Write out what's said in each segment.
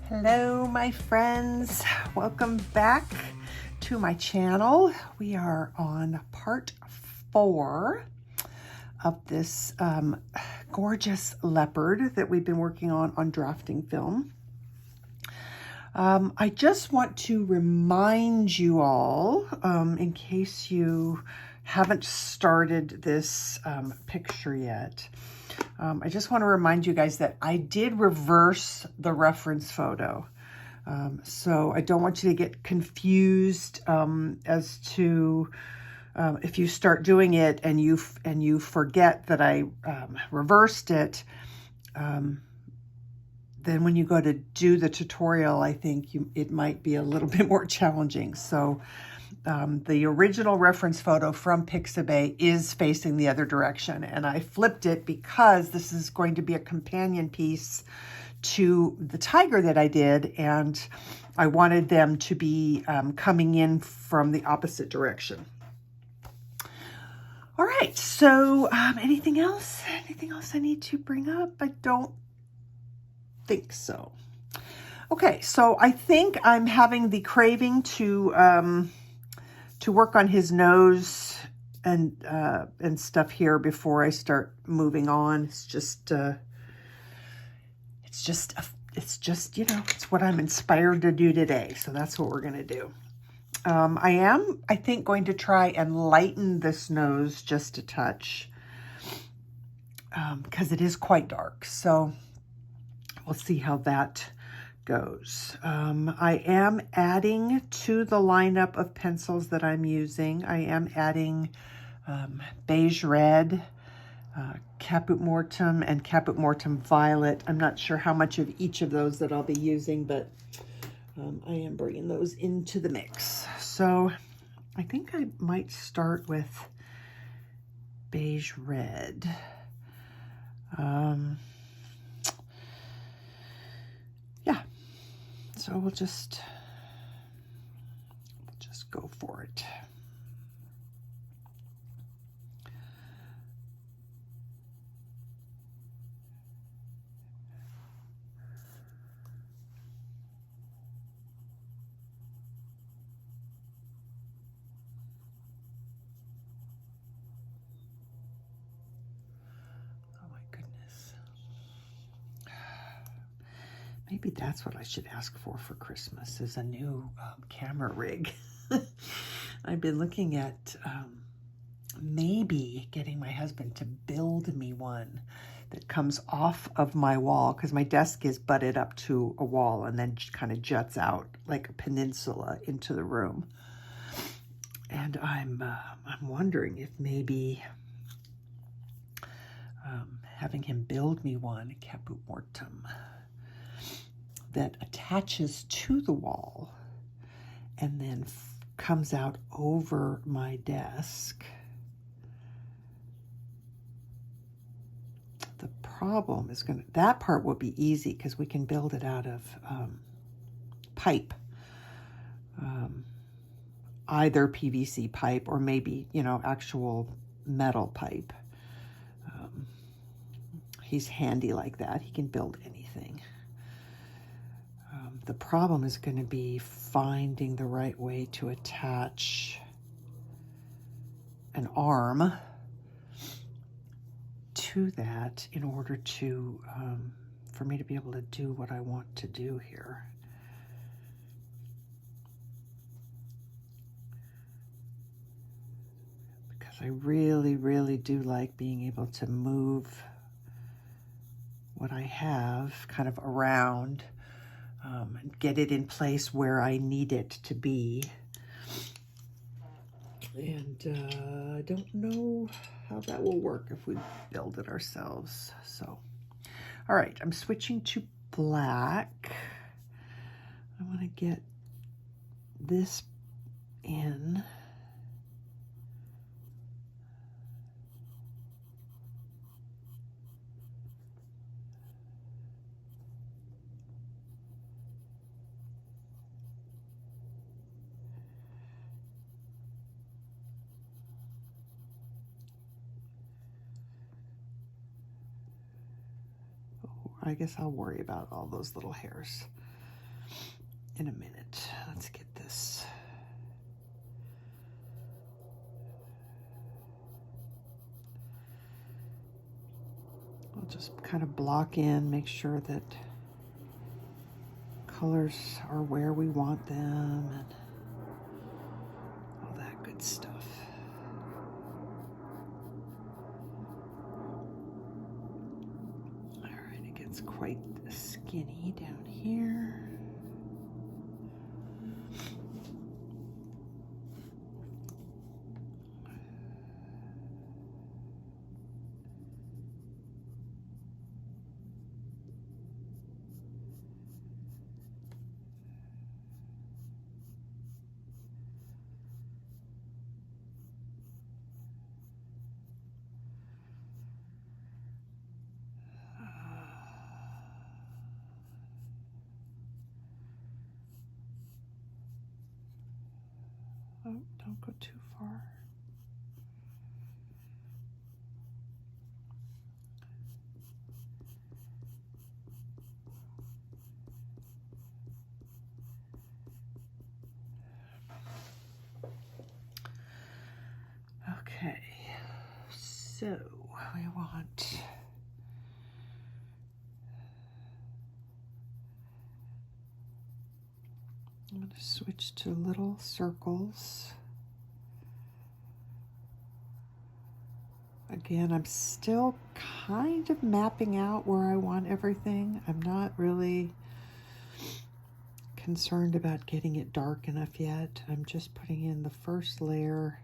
Hello, my friends. Welcome back to my channel. We are on part 4 of this gorgeous leopard that we've been working on drafting film. I just want to remind you all, in case you haven't started this picture yet, I just want to remind you guys that I did reverse the reference photo. So I don't want you to get confused as to if you start doing it and you forget that I reversed it. Then when you go to do the tutorial, I think it might be a little bit more challenging. So the original reference photo from Pixabay is facing the other direction, and I flipped it because this is going to be a companion piece to the tiger that I did, and I wanted them to be coming in from the opposite direction. All right, so anything else? Anything else I need to bring up? I don't think so. Okay, so I think I'm having the craving to work on his nose and stuff here before I start moving on. It's just you know, it's what I'm inspired to do today. So that's what we're gonna do. I think, going to try and lighten this nose just a touch because it is quite dark. So we'll see how that goes. I am adding to the lineup of pencils that I'm using. I am adding Beige Red, Caput Mortem, and Caput Mortem Violet. I'm not sure how much of each of those that I'll be using, but I am bringing those into the mix. So I think I might start with Beige Red. Yeah, so we'll just go for it. Maybe that's what I should ask for Christmas, is a new camera rig. I've been looking at maybe getting my husband to build me one that comes off of my wall, because my desk is butted up to a wall and then kind of juts out like a peninsula into the room. And I'm wondering if maybe having him build me one, Caput Mortem, that attaches to the wall and then comes out over my desk. The problem is that part will be easy because we can build it out of pipe, either PVC pipe or maybe, you know, actual metal pipe. He's handy like that. He can build anything. The problem is going to be finding the right way to attach an arm to that in order to, for me to be able to do what I want to do here. Because I really, really do like being able to move what I have kind of around, and get it in place where I need it to be. And I don't know how that will work if we build it ourselves. So, all right, I'm switching to black. I want to get this in. I guess I'll worry about all those little hairs. in a minute. Let's get this. We'll just kind of block in, make sure that colors are where we want them and all that good stuff. All right, it gets quite skinny down here. Oh, don't go too far. Okay, so we want I'm going to switch to little circles. Again, I'm still kind of mapping out where I want everything. I'm not really concerned about getting it dark enough yet. I'm just putting in the first layer.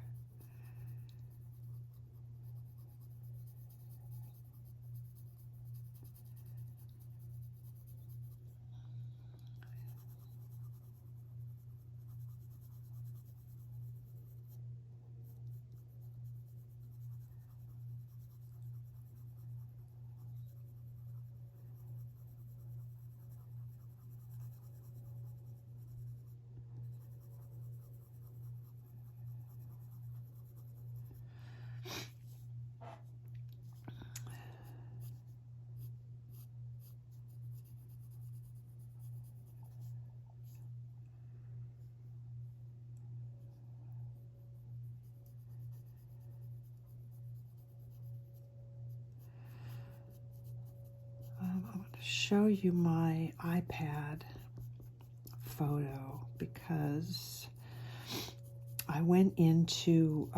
I want to show you my iPad photo because I went into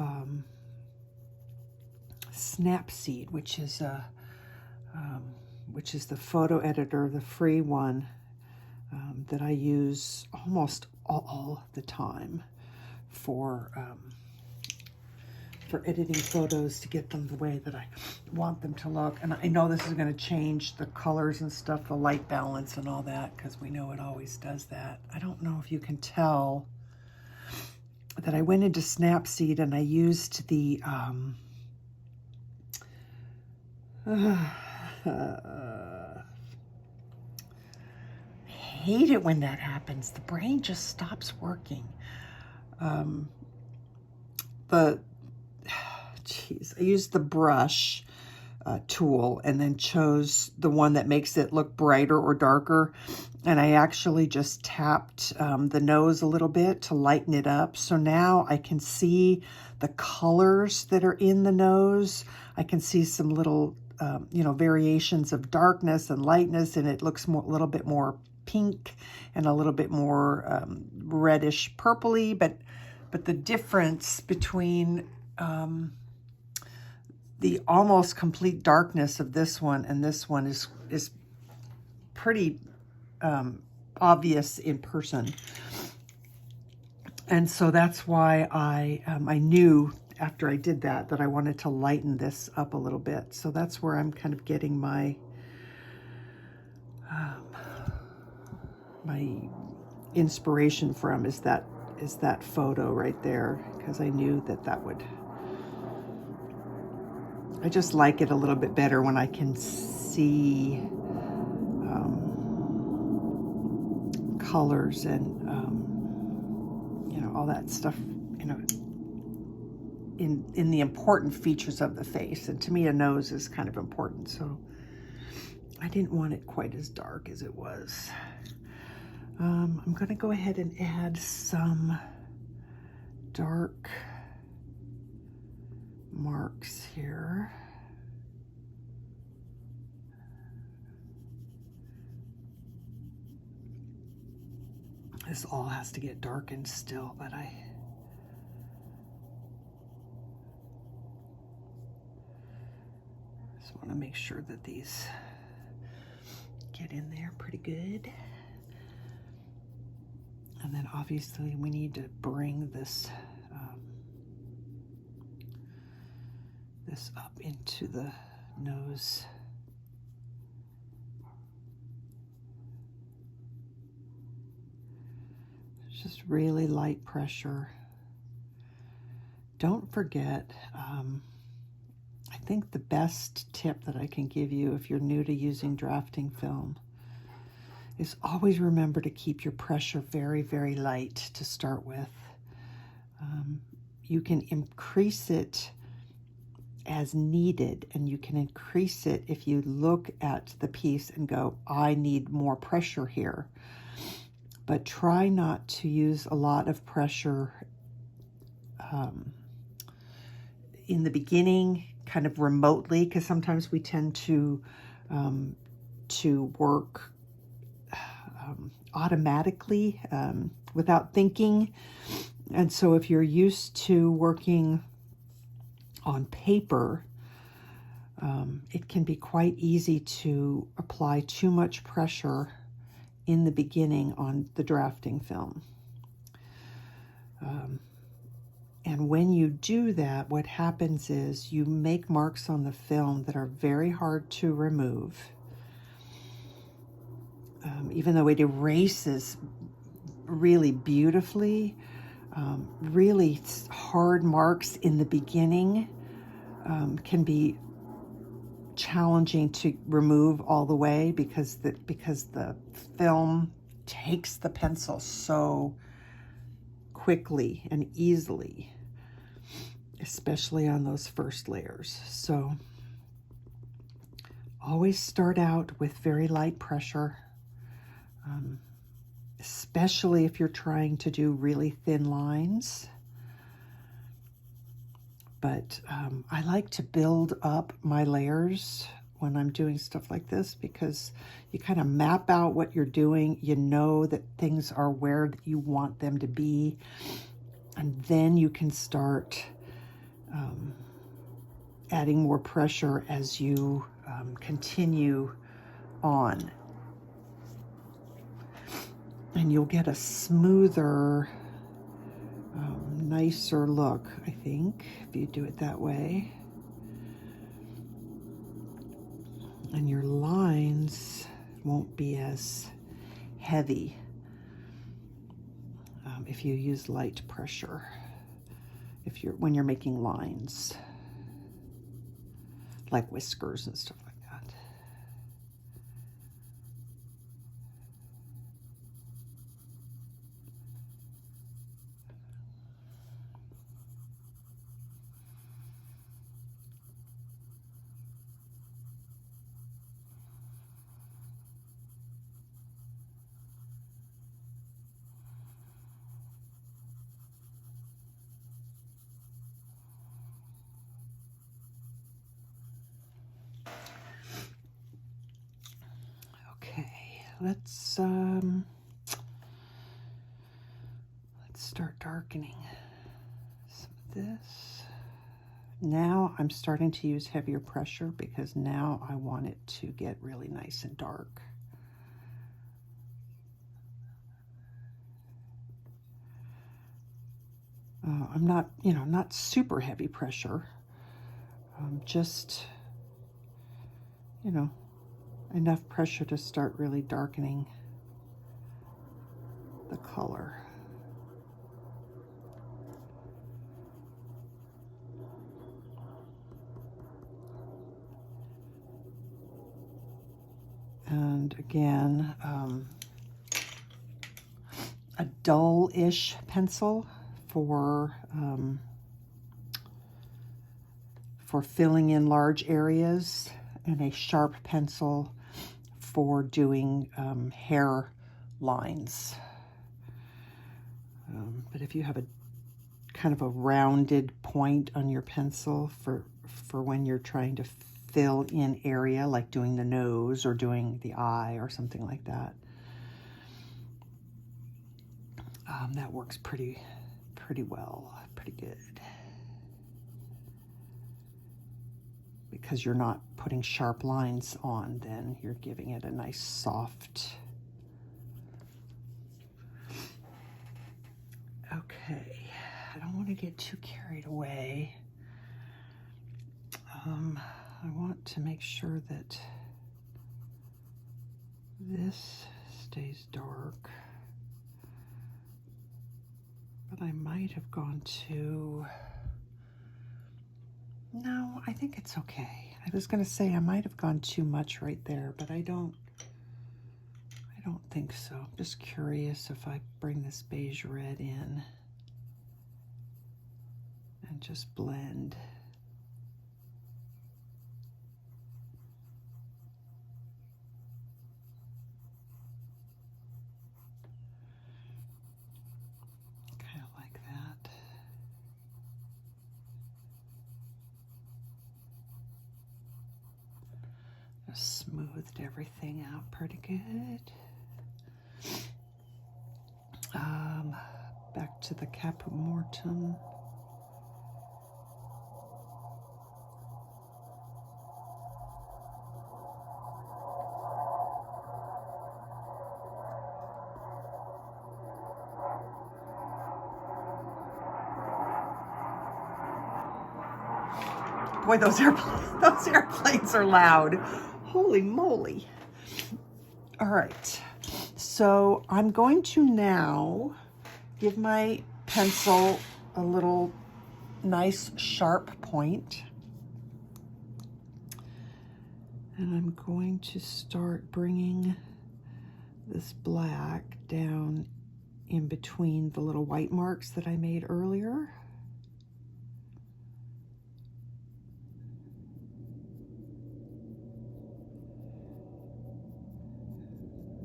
Snapseed, which is the photo editor, the free one that I use almost all the time for editing photos to get them the way that I want them to look. And I know this is going to change the colors and stuff, the light balance and all that, because we know it always does that. I don't know if you can tell that I went into Snapseed and I used the hate it when that happens. The brain just stops working. I used the brush tool and then chose the one that makes it look brighter or darker. And I actually just tapped the nose a little bit to lighten it up. So now I can see the colors that are in the nose. I can see some little, variations of darkness and lightness, and it looks a little bit more pink and a little bit more reddish purpley. But the difference between the almost complete darkness of this one and this one is pretty obvious in person. And so that's why I knew after I did that I wanted to lighten this up a little bit. So that's where I'm kind of getting my my inspiration from is that photo right there, because I knew that would. I just like it a little bit better when I can see colors and all that stuff, in the important features of the face. And to me, a nose is kind of important, so I didn't want it quite as dark as it was. I'm going to go ahead and add some dark marks here. This all has to get darkened still, but I just want to make sure that these get in there pretty good. And then obviously we need to bring this this up into the nose. It's just really light pressure. Don't forget, I think the best tip that I can give you if you're new to using drafting film is always remember to keep your pressure very, very light to start with. You can increase it as needed, and you can increase it if you look at the piece and go, I need more pressure here. But try not to use a lot of pressure in the beginning, kind of remotely, because sometimes we tend to work automatically without thinking. And so if you're used to working on paper, it can be quite easy to apply too much pressure in the beginning on the drafting film. And when you do that, what happens is you make marks on the film that are very hard to remove. Even though it erases really beautifully, really hard marks in the beginning can be challenging to remove all the way because the film takes the pencil so quickly and easily, especially on those first layers. So always start out with very light pressure, especially if you're trying to do really thin lines. But I like to build up my layers when I'm doing stuff like this, because you kind of map out what you're doing. You know that things are where you want them to be. And then you can start adding more pressure as you continue on. And you'll get a smoother, nicer look, I think, if you do it that way. And your lines won't be as heavy if you use light pressure, when you're making lines, like whiskers and stuff like that. Let's start darkening some of this. Now I'm starting to use heavier pressure because now I want it to get really nice and dark. I'm not, not super heavy pressure. Just, enough pressure to start really darkening the color. And again, a dull-ish pencil for filling in large areas, and a sharp pencil for doing hair lines. But if you have a kind of a rounded point on your pencil for when you're trying to fill in area, like doing the nose or doing the eye or something like that, that works pretty well, pretty good. Because you're not putting sharp lines on, then you're giving it a nice soft. Okay, I don't want to get too carried away. I want to make sure that this stays dark, but I might have gone too, no, I think it's okay. I was going to say I might have gone too much right there, but I don't think so. I'm just curious if I bring this beige red in and just blend. Kind of like that. Just smoothed everything out pretty good. Back to the Caput Mortem. Boy, those airplanes are loud. Holy moly. All right, so I'm going to now give my pencil a little nice sharp point. And I'm going to start bringing this black down in between the little white marks that I made earlier.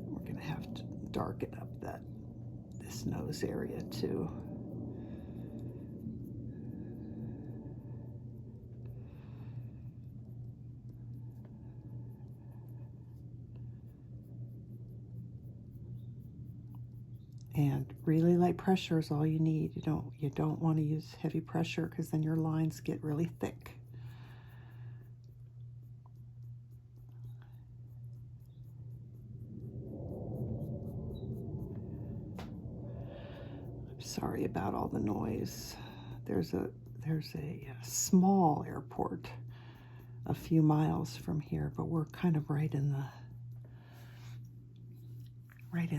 We're going to have to darken up this nose area too. And really light pressure is all you need. You don't want to use heavy pressure because then your lines get really thick. I'm sorry about all the noise. There's a small airport a few miles from here, but we're kind of right in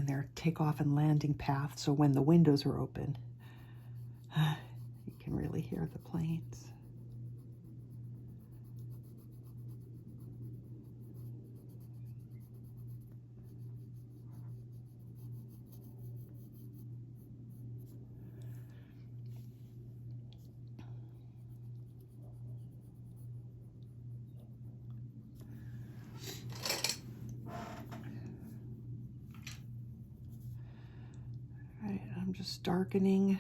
their takeoff and landing path, so when the windows are open, you can really hear the planes. I'm just darkening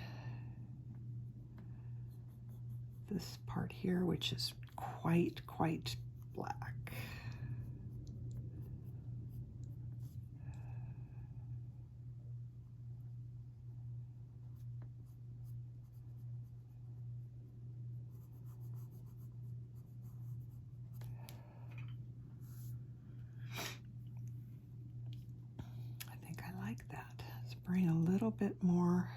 this part here, which is quite black. I think I like that. Let's bring a little bit more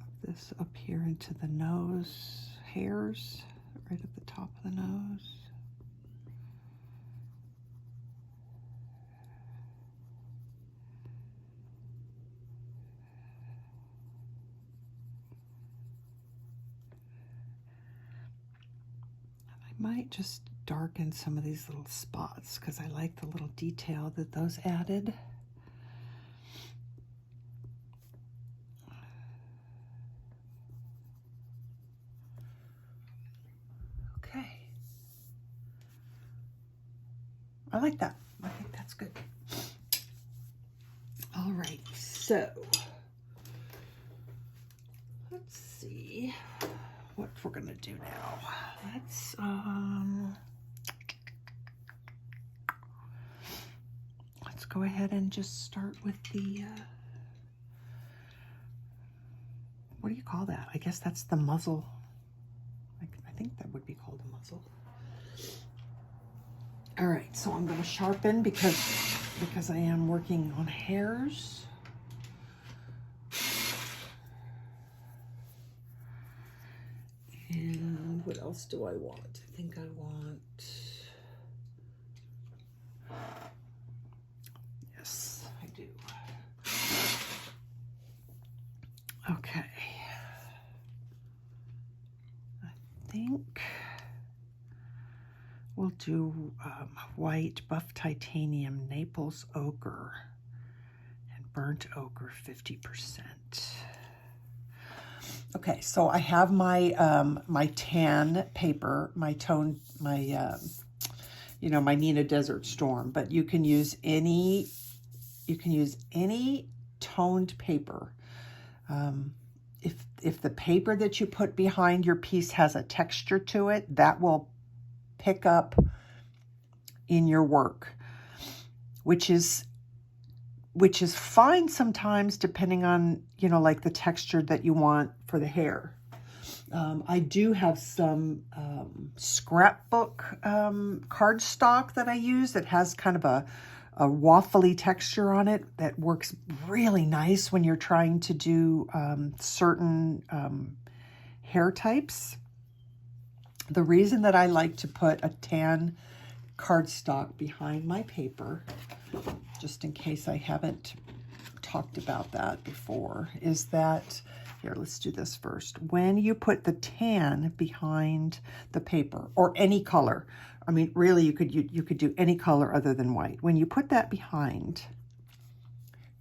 of this up here into the nose hairs, right at the top of the nose. I might just darken some of these little spots because I like the little detail that those added. Okay. I like that. I think that's good. All right, so let's see what we're gonna do now. Let's go ahead and just start with the what do you call that? I guess that's the muzzle. I think that would be called a muzzle. All right, so I'm going to sharpen because I am working on hairs. And what else do I want? I think I want, yes, I do. Okay. I think we'll do white buff titanium, Naples Ochre, and burnt ochre 50%. Okay, so I have my my tan paper, my tone, my you know, my Nina Desert Storm, but you can use any toned paper. If the paper that you put behind your piece has a texture to it, that will pick up in your work, which is fine sometimes depending on, you know, like the texture that you want for the hair. I do have some scrapbook cardstock that I use that has kind of a waffly texture on it that works really nice when you're trying to do certain hair types. The reason that I like to put a tan cardstock behind my paper, just in case I haven't talked about that before, is that, here, let's do this first. When you put the tan behind the paper, or any color, I mean, really, you could do any color other than white. When you put that behind,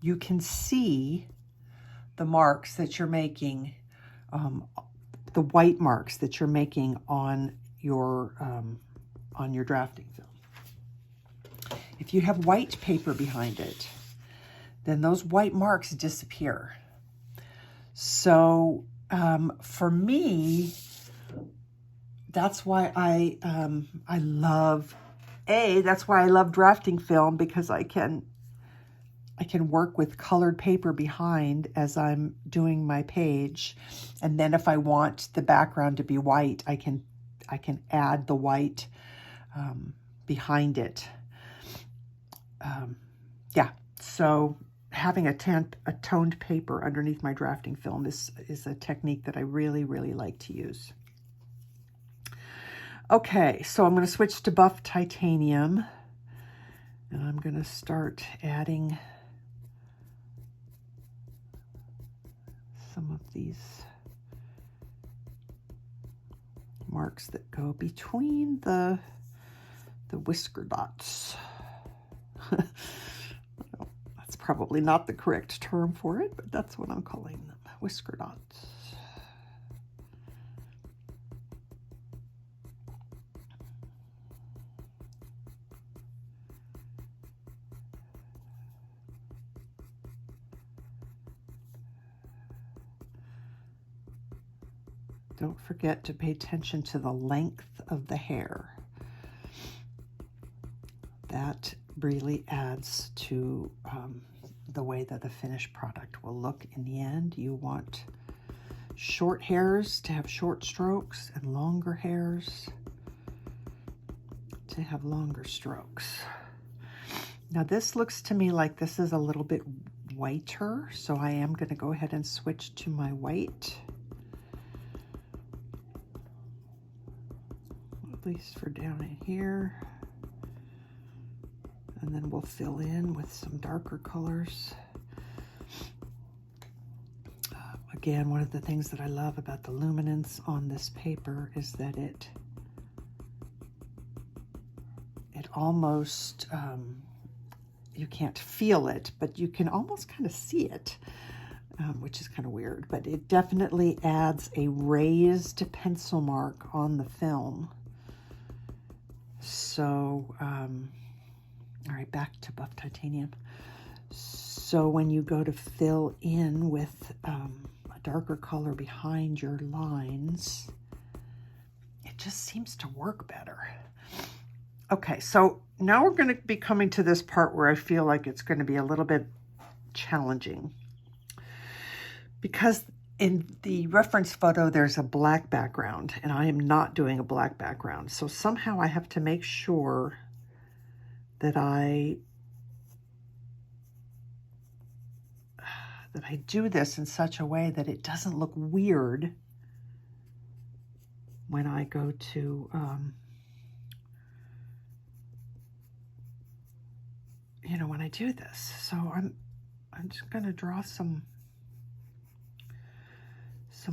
you can see the marks that you're making, the white marks that you're making on your drafting film. If you have white paper behind it, then those white marks disappear. So for me, that's why I love drafting film, because I can work with colored paper behind as I'm doing my page, and then if I want the background to be white, I can add the white behind it. Yeah, so having a toned paper underneath my drafting film is a technique that I really, really like to use. Okay, so I'm going to switch to buff titanium, and I'm going to start adding some of these marks that go between the whisker dots. That's probably not the correct term for it, but that's what I'm calling them, whisker dots. Don't forget to pay attention to the length of the hair. That really adds to the way that the finished product will look in the end. You want short hairs to have short strokes and longer hairs to have longer strokes. Now this looks to me like this is a little bit whiter, so I am going to go ahead and switch to my white. At least for down in here. And then we'll fill in with some darker colors. Again, one of the things that I love about the luminance on this paper is that it almost, you can't feel it, but you can almost kind of see it, which is kind of weird, but it definitely adds a raised pencil mark on the film. So, All right, back to buff titanium. So when you go to fill in with a darker color behind your lines, it just seems to work better. Okay, so now we're going to be coming to this part where I feel like it's going to be a little bit challenging, because in the reference photo there's a black background and I am not doing a black background. So somehow I have to make sure that I do this in such a way that it doesn't look weird when I go to you know, when I do this. So I'm just going to draw some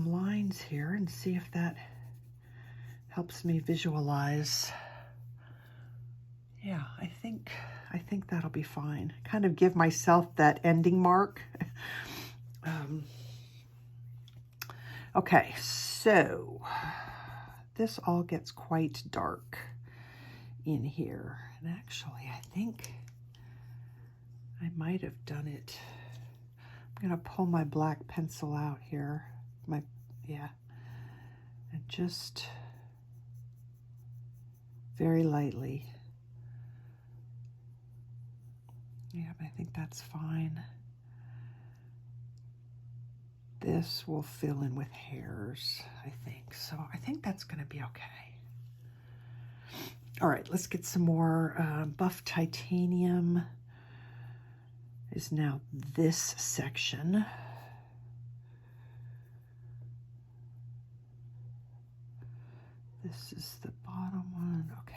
lines here and see if that helps me visualize. Yeah, I think that'll be fine. Kind of give myself that ending mark. Okay, so this all gets quite dark in here. And actually, I think I might have done it. I'm going to pull my black pencil out here. And just very lightly. Yeah, I think that's fine. This will fill in with hairs, I think. So I think that's going to be okay. All right, let's get some more buff titanium. Is now this section. This is the bottom one. Okay.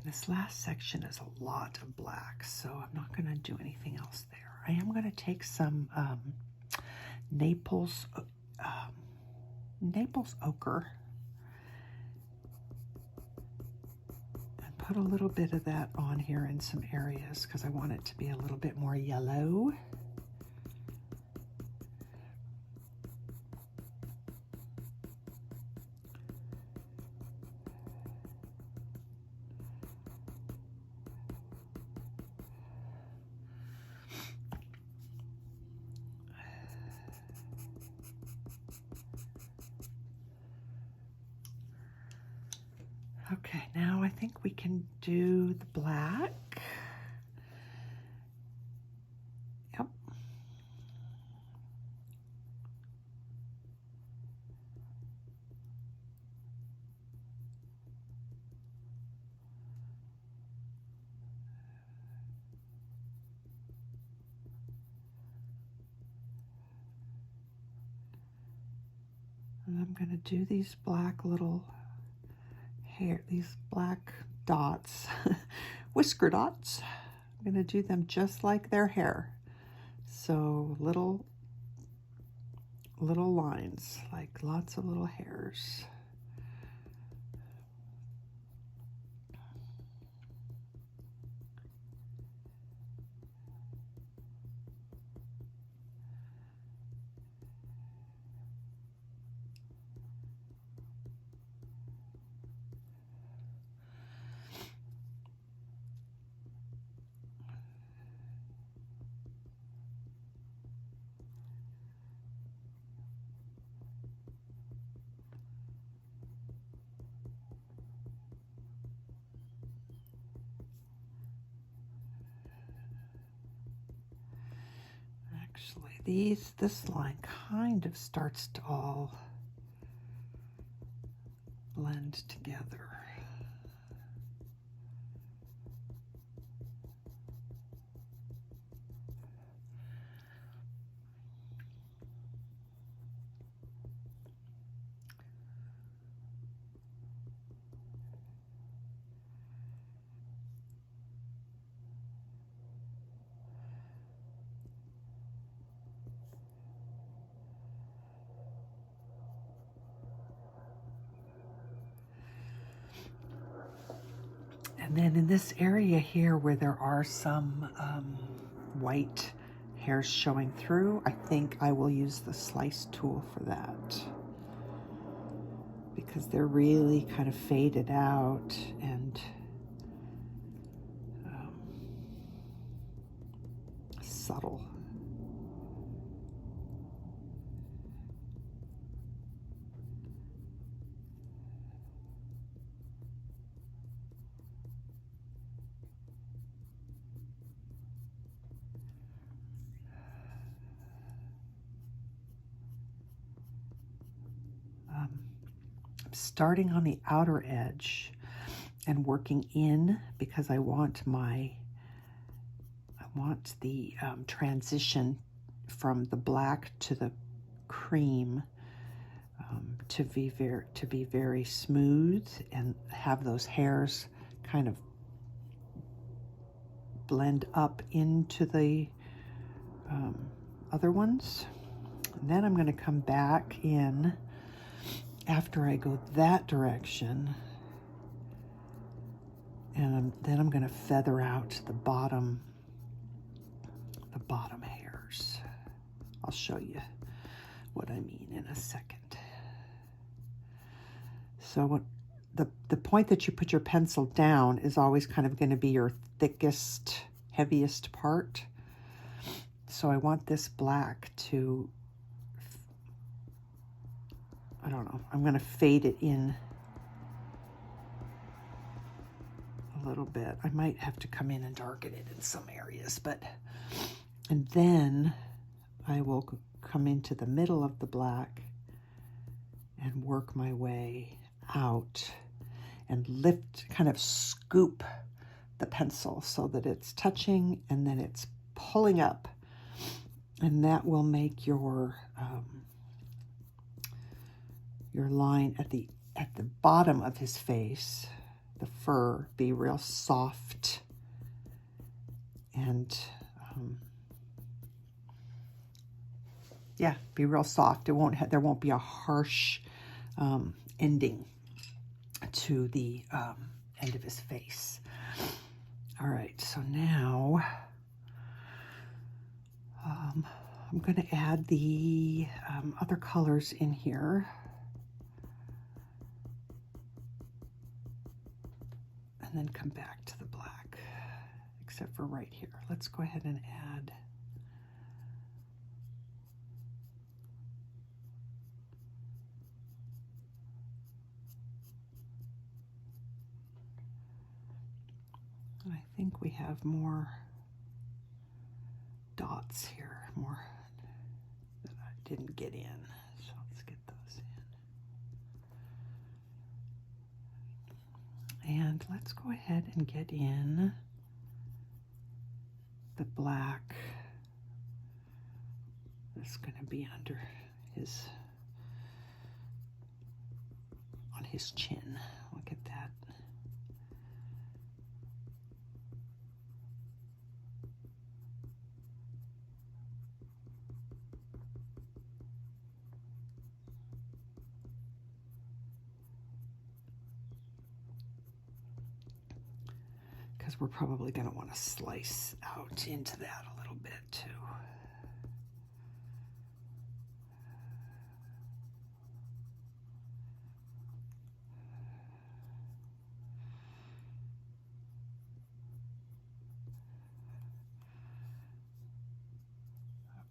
This last section is a lot of black, so I'm not going to do anything else there. I am going to take some Naples Ochre and put a little bit of that on here in some areas because I want it to be a little bit more yellow. Okay, now I think we can do the black. Yep. And I'm going to do these black little hair, these black dots, whisker dots. I'm going to do them just like their hair. So little lines, like lots of little hairs. Actually, this line kind of starts to all blend together. And then in this area here where there are some white hairs showing through, I think I will use the slice tool for that, because they're really kind of faded out and subtle. I'm starting on the outer edge and working in, because I want the transition from the black to the cream to be very smooth and have those hairs kind of blend up into the other ones. And then I'm going to come back in after I go that direction, and then I'm going to feather out the bottom hairs. I'll show you what I mean in a second. So what the point that you put your pencil down is always kind of going to be your thickest, heaviest part. So I want this black to, I don't know, I'm going to fade it in a little bit. I might have to come in and darken it in some areas, and then I will come into the middle of the black and work my way out and lift, kind of scoop the pencil so that it's touching and then it's pulling up, and that will make your line at the bottom of his face, the fur, be real soft and yeah, be real soft. It won't there won't be a harsh ending to the end of his face. All right, so now I'm going to add the other colors in here. And then come back to the black, except for right here. Let's go ahead and add I think we have more dots here, more that I didn't get in. So let's get those in. And let's go ahead and get in the black that's going to be under on his chin. Look at that. Because we're probably going to want to slice out into that a little bit too.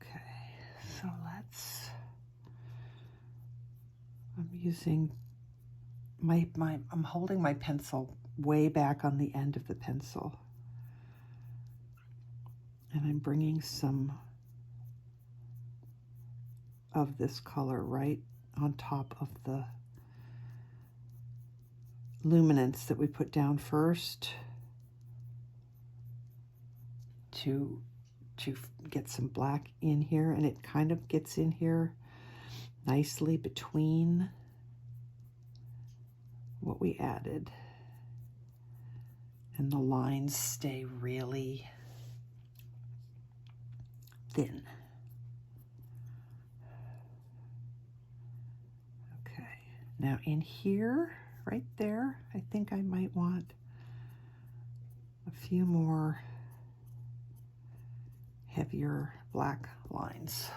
Okay, so I'm using I'm holding my pencil way back on the end of the pencil, and I'm bringing some of this color right on top of the luminance that we put down first to get some black in here, and it kind of gets in here nicely between what we added, and the lines stay really thin. Okay, now in here, right there, I think I might want a few more heavier black lines.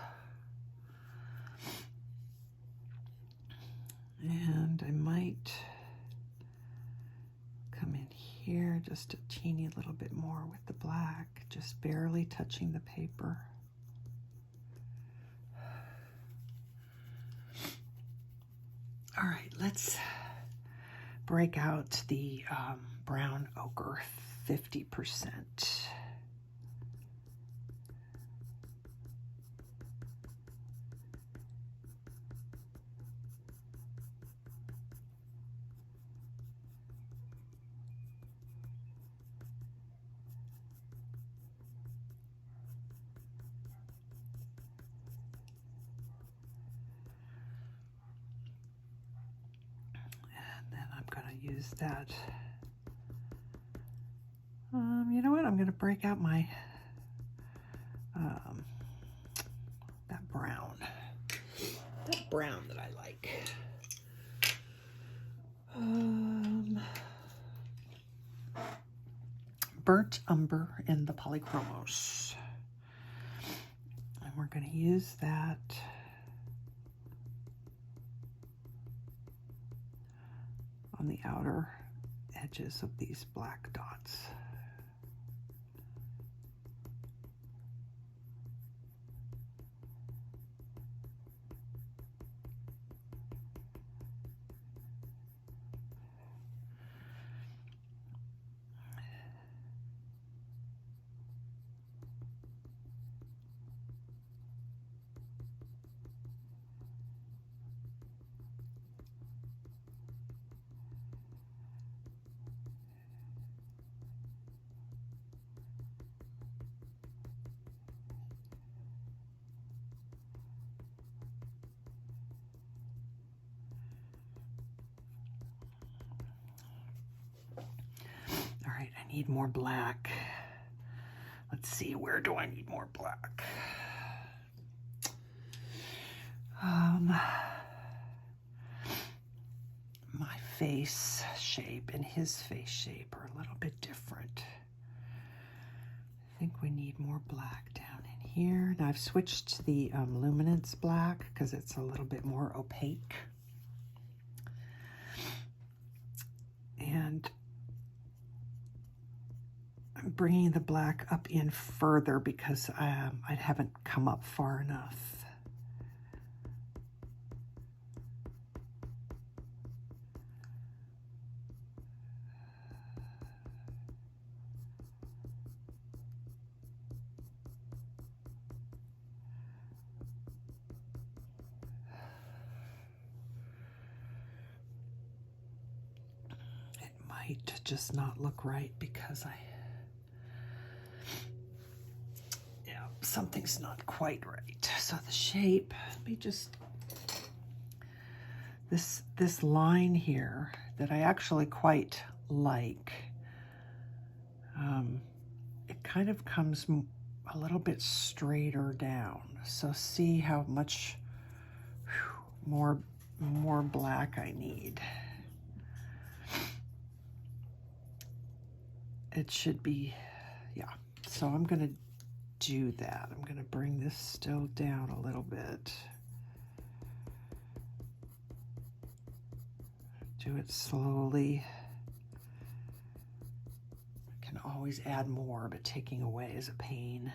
And I might come in here just a teeny little bit more with the black, just barely touching the paper. All right, let's break out the brown ochre 50%. Use that. You know what? I'm going to break out my that brown that I like. Burnt Umber in the Polychromos, and we're going to use that. On the outer edges of these black dots. I need more black. Let's see, where do I need more black? My face shape and his face shape are a little bit different. I think we need more black down in here. Now I've switched to the Luminance black because it's a little bit more opaque. And I'm bringing the black up in further because I haven't come up far enough. It might just not look right because something's not quite right. So the shape, let me just, this line here that I actually quite like, it kind of comes a little bit straighter down. So see how much more black I need. It should be, yeah. So I'm gonna do that. I'm going to bring this still down a little bit. Do it slowly. I can always add more, but taking away is a pain.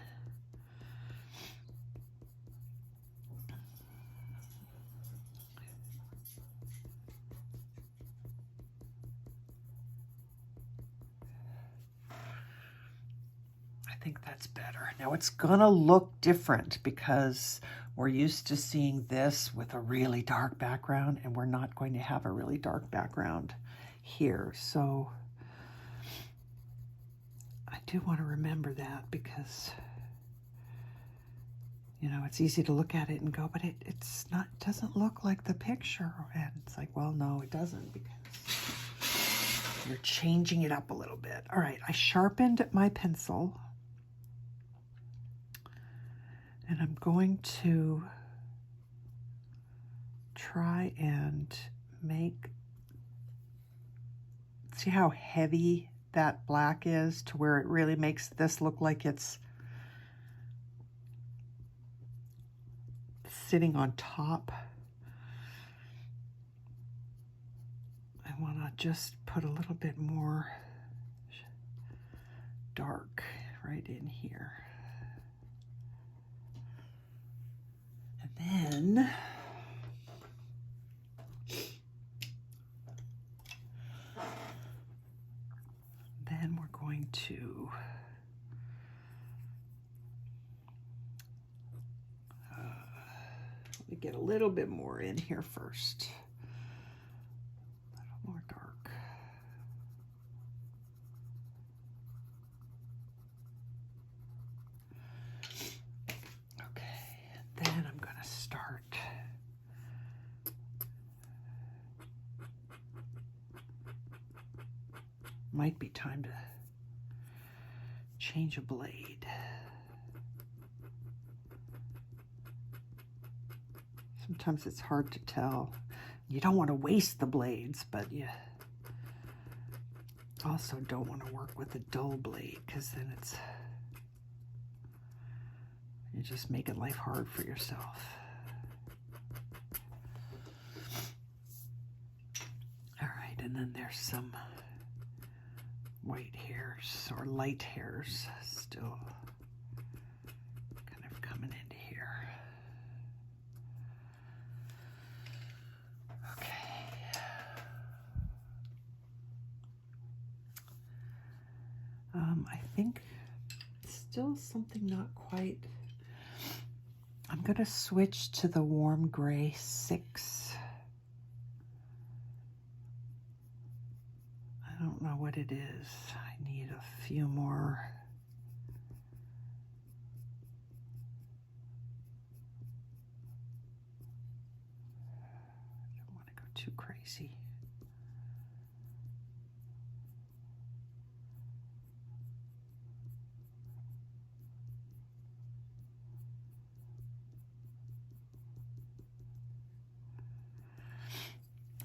I think that's better. Now it's gonna look different because we're used to seeing this with a really dark background, and we're not going to have a really dark background here. So I do want to remember that because, you know, it's easy to look at it and go, but it's not, doesn't look like the picture. And it's like, well, no, it doesn't, because you're changing it up a little bit. All right, I sharpened my pencil. And I'm going to try and see how heavy that black is, to where it really makes this look like it's sitting on top. I want to just put a little bit more dark right in here. And then we're going to let me get a little bit more in here first. A little more dark. Okay, and then I'm going to start might be time to change a blade. Sometimes it's hard to tell. You don't want to waste the blades, but you also don't want to work with a dull blade, because then you're just making life hard for yourself. All right, and then there's some white hairs or light hairs still kind of coming into here. Okay. I think still something not quite. I'm going to switch to the warm gray 6. I don't know what it is. I need a few more. I don't want to go too crazy.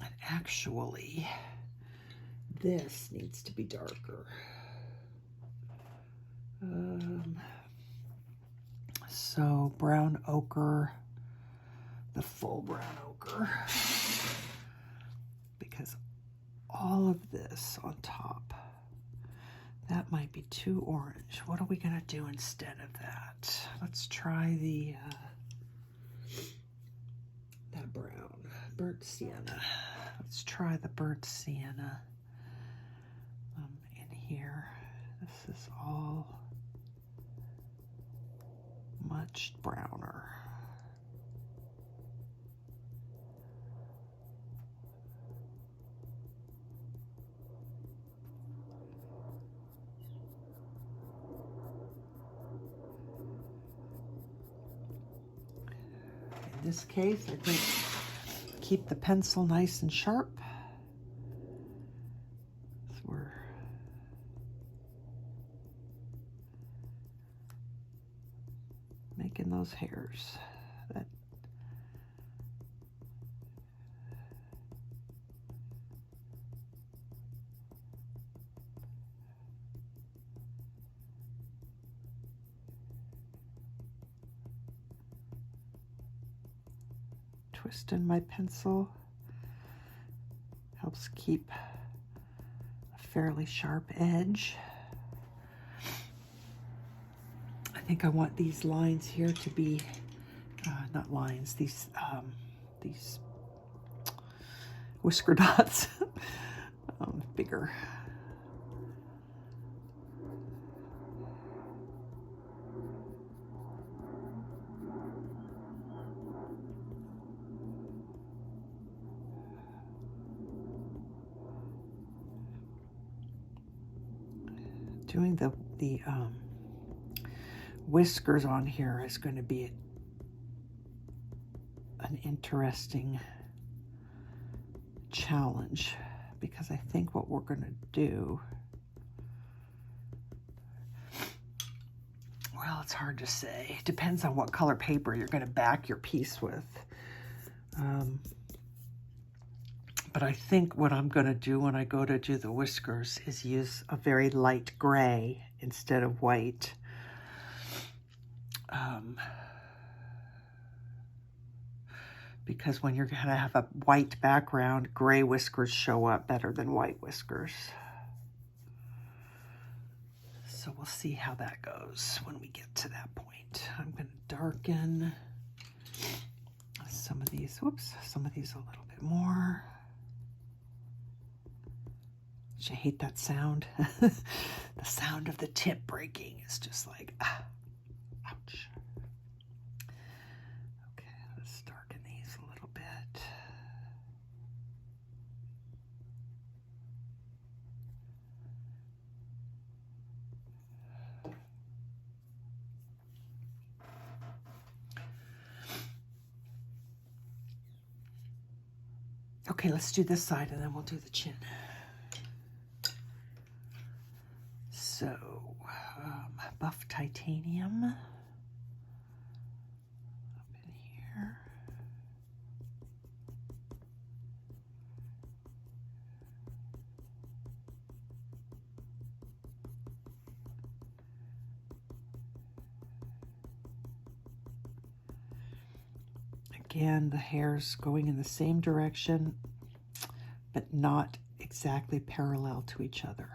And actually, this needs to be darker. So brown ochre, the full brown ochre, because all of this on top, that might be too orange. What are we gonna do instead of that? Let's try the that brown, burnt sienna. Let's try the burnt sienna in here. This is all much browner. In this case, I think keep the pencil nice and sharp. So we're making those hairs. That twisting my pencil helps keep a fairly sharp edge. I think I want these lines here to be not lines, these whisker dots bigger. Doing the whiskers on here is going to be an interesting challenge, because I think what we're going to do, well, it's hard to say. It depends on what color paper you're going to back your piece with. But I think what I'm going to do when I go to do the whiskers is use a very light gray instead of white. Because when you're going to have a white background, gray whiskers show up better than white whiskers. So we'll see how that goes when we get to that point. I'm going to darken some of these, whoops, some of these a little bit more. I hate that sound. The sound of the tip breaking is just like, ah, ouch. Okay, let's darken these a little bit. Okay, let's do this side and then we'll do the chin. So, buff titanium up in here. Again, the hair's going in the same direction, but not exactly parallel to each other.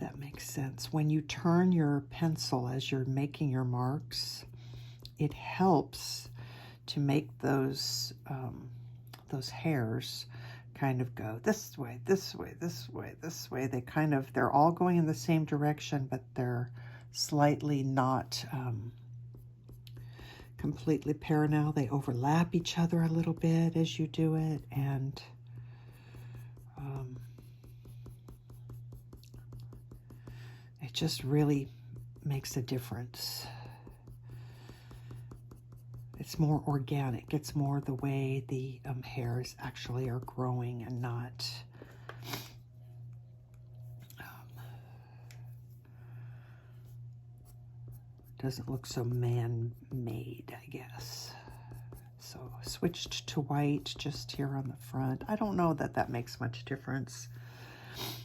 That makes sense. When you turn your pencil as you're making your marks, it helps to make those hairs kind of go this way, this way, this way, this way. They're all going in the same direction, but they're slightly not completely parallel. They overlap each other a little bit as you do it, and it just really makes a difference. It's more organic. It's more the way the hairs actually are growing and not doesn't look so man-made, I guess. So switched to white just here on the front. I don't know that that makes much difference,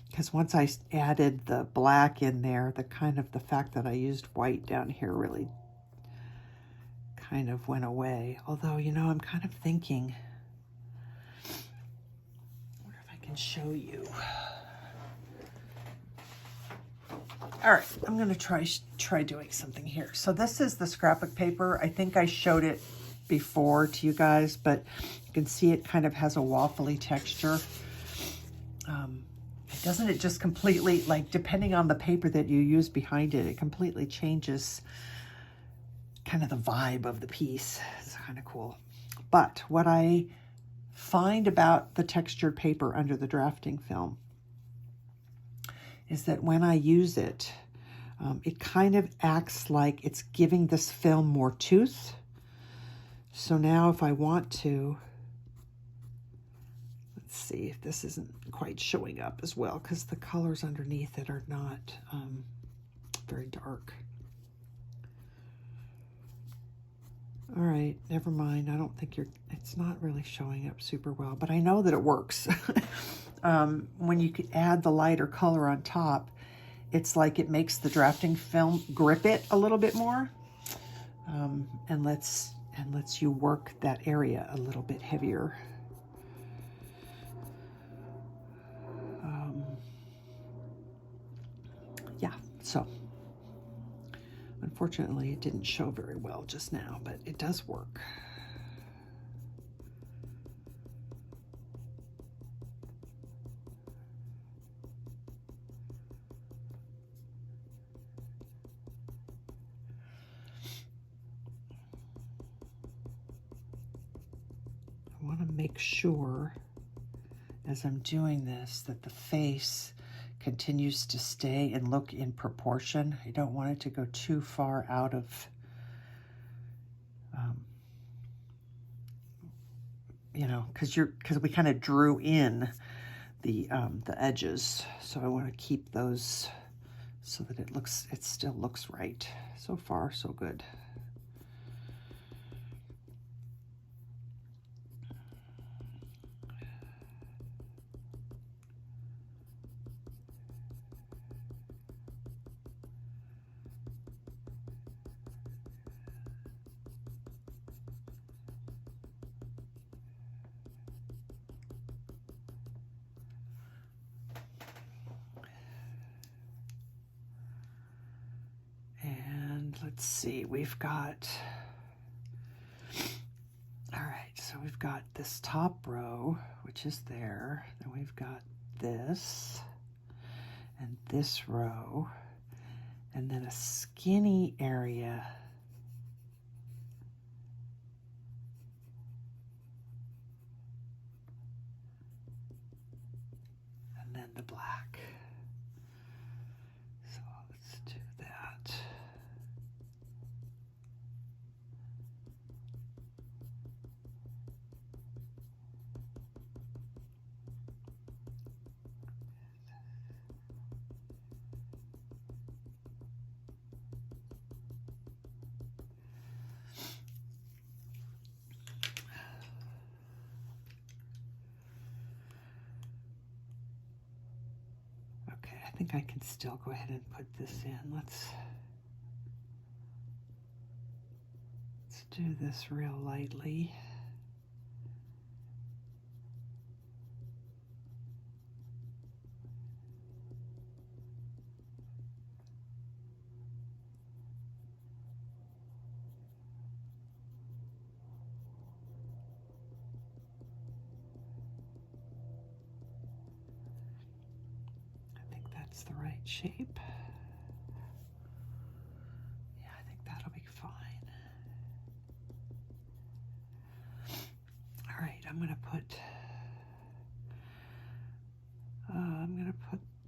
because once I added the black in there, the fact that I used white down here really kind of went away. Although, you know, I'm kind of thinking, I wonder if I can show you. All right, I'm going to try doing something here. So this is the scrapbook paper. I think I showed it before to you guys, but you can see it kind of has a waffly texture. Doesn't it just completely, like, depending on the paper that you use behind it, it completely changes kind of the vibe of the piece. It's kind of cool. But what I find about the textured paper under the drafting film is that when I use it, it kind of acts like it's giving this film more tooth. So now if I want to, let's see if this isn't quite showing up as well, because the colors underneath it are not very dark. All right, never mind. I don't think it's not really showing up super well, but I know that it works. When you could add the lighter color on top, it's like it makes the drafting film grip it a little bit more, and lets you work that area a little bit heavier. Yeah, so unfortunately it didn't show very well just now, but it does work. I want to make sure as I'm doing this that the face continues to stay and look in proportion. I don't want it to go too far out of, you know, because we kind of drew in the edges. So I want to keep those so that it still looks right. So far, so good. let's see, we've got, all right, so we've got this top row, which is there. Then we've got this and this row, and then a skinny area. And then the black. So let's do that. I think I can still go ahead and put this in. Let's do this real lightly. The right shape. Yeah, I think that'll be fine. All right, I'm gonna put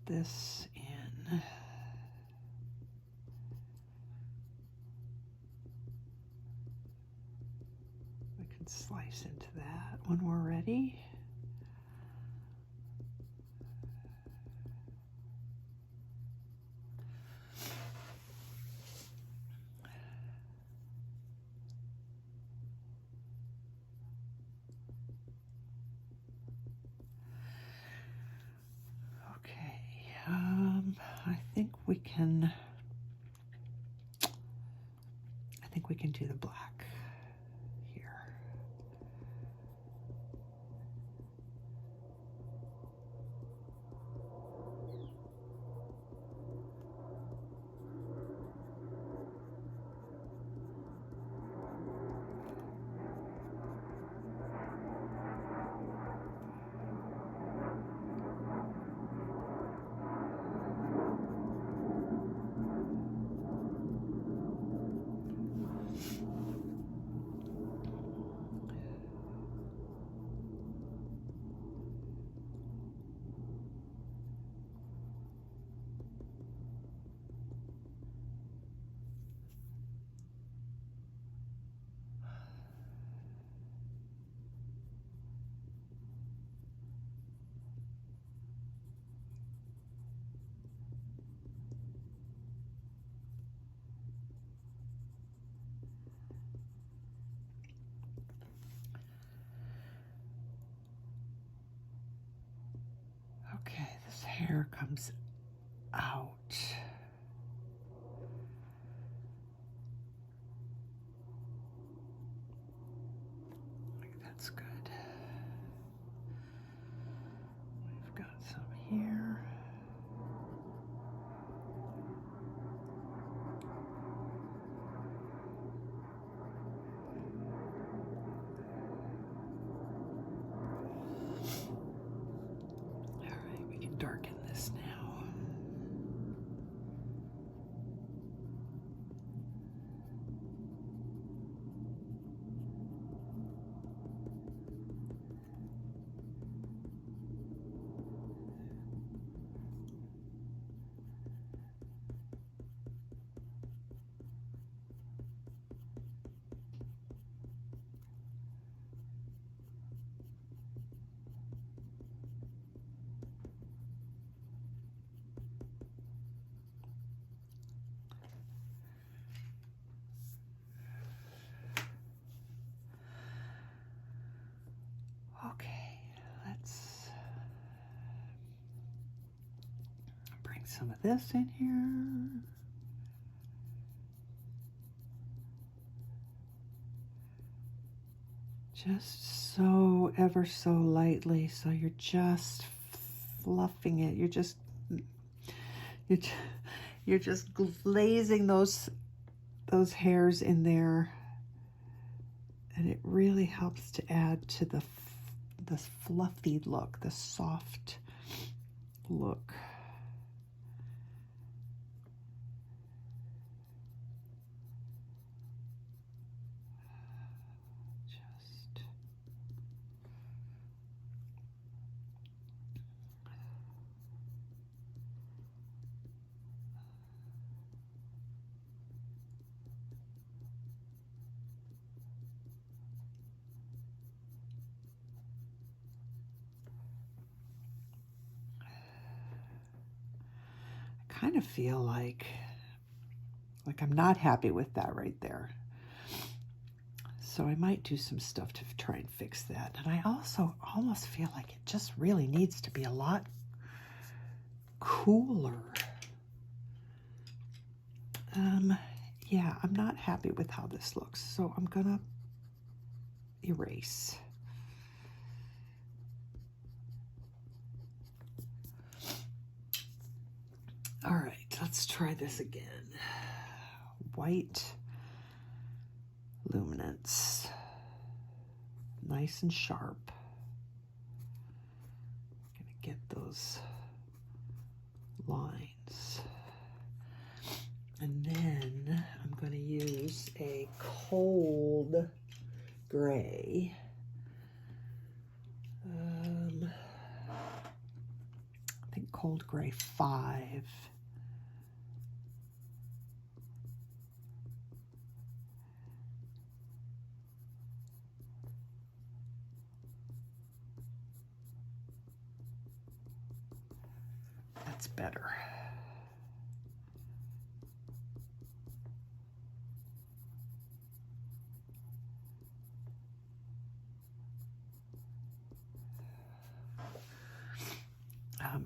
this in. We can slice into that when we're ready. I think we can do the black here. Okay, this hair comes out. I think that's good. We've got some here. Darken this now. Okay, let's bring some of this in here. Just so ever so lightly, so you're just fluffing it. You're just glazing those those hairs in there, and it really helps to add to the fluffy look, the soft look. Kind of feel like I'm not happy with that right there. So I might do some stuff to try and fix that. And I also almost feel like it just really needs to be a lot cooler. Yeah, I'm not happy with how this looks. So I'm gonna erase. All right, let's try this again. White Luminance, nice and sharp. I'm gonna get those lines. And then I'm gonna use a cold gray. I think cold gray 5. That's better.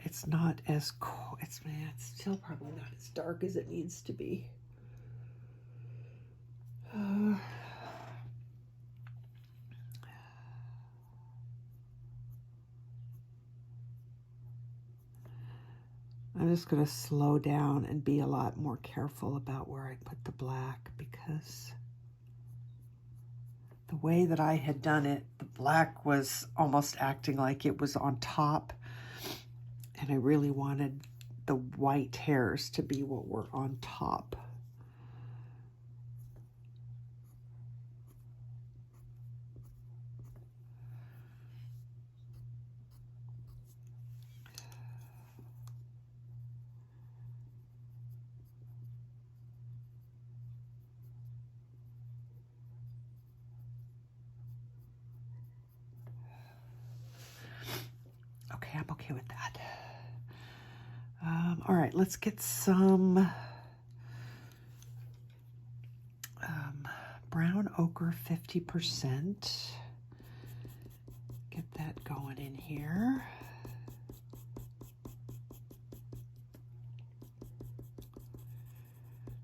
It's not as cool. It's still probably not as dark as it needs to be. I'm just going to slow down and be a lot more careful about where I put the black, because the way that I had done it, the black was almost acting like it was on top. And I really wanted the white hairs to be what were on top. Okay, I'm okay with that. All right, let's get some brown ochre 50%. Get that going in here.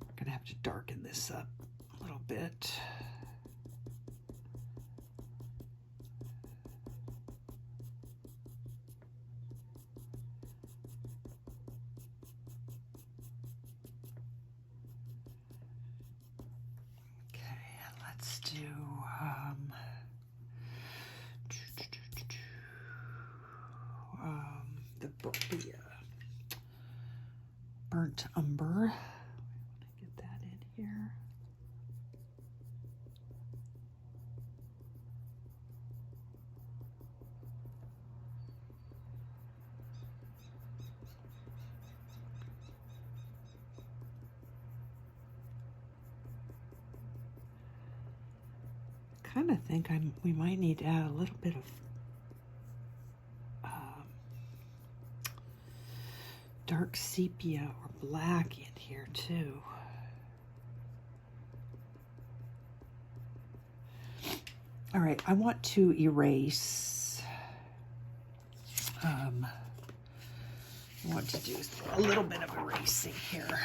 I'm gonna have to darken this up a little bit. Let's do the burnt umber. Get that in here. Kind of think we might need to add a little bit of dark sepia or black in here too. All right, I want to erase. I want to do a little bit of erasing here.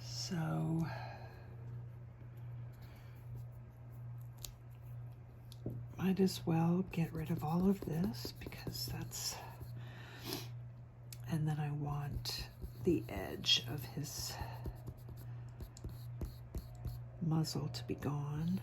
So might as well get rid of all of this, because that's, and then I want the edge of his muzzle to be gone.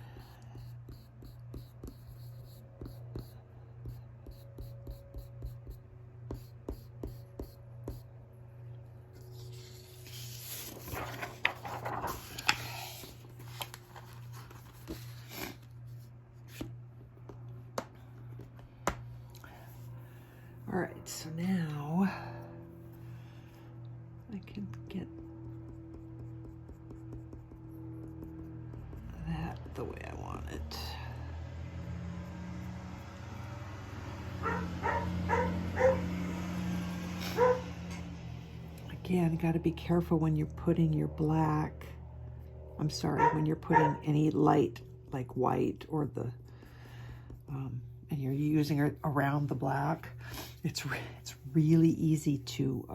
All right, so now I can get that the way I want it. Again, you got to be careful when you're putting your black, I'm sorry, when you're putting any light like white or the, and you're using it around the black, it's really easy to